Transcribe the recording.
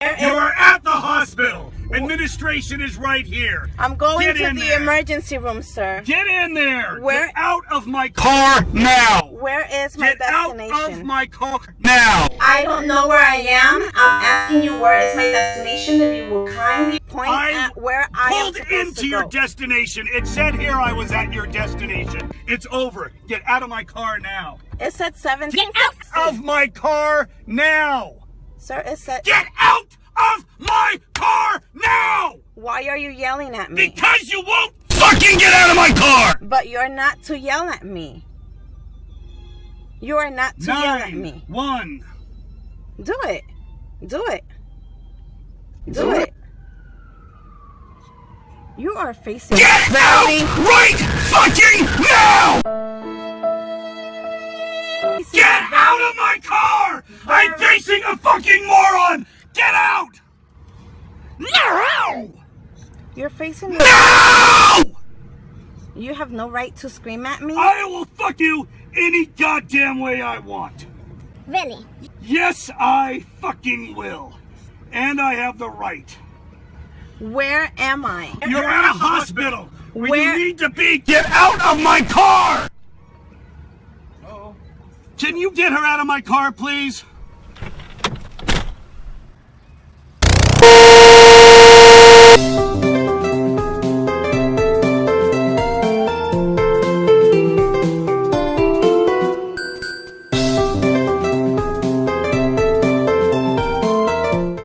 You are at the hospital. Administration is right here. I'm going Get to in the there. emergency room, sir. Get in there. Where? Get out of my car now. Where is my Get destination? out of my car now. I don't know where I am. I'm asking you where is my destination. If you will kindly point at where I am pulled supposed into to your go. destination. It said here I was at your destination. It's over. Get out of my car now. It said 1760. Get out of my car now. Sir, it said... Get out of my car now. Why are you yelling at me? Because you won't fucking get out of my car. But you're not to yell at me. You are not to yell at me. 9-1. Do it. Do it. Do it. You are facing... Get out right fucking now! Get out of my car! I'm facing a fucking moron! Get out! No! You're facing... No! You have no right to scream at me? I will fuck you any goddamn way I want. Really? Yes, I fucking will. And I have the right. Where am I? You're at a hospital where Where? you need to be. Get out of my car! Can you get her out of my car, please?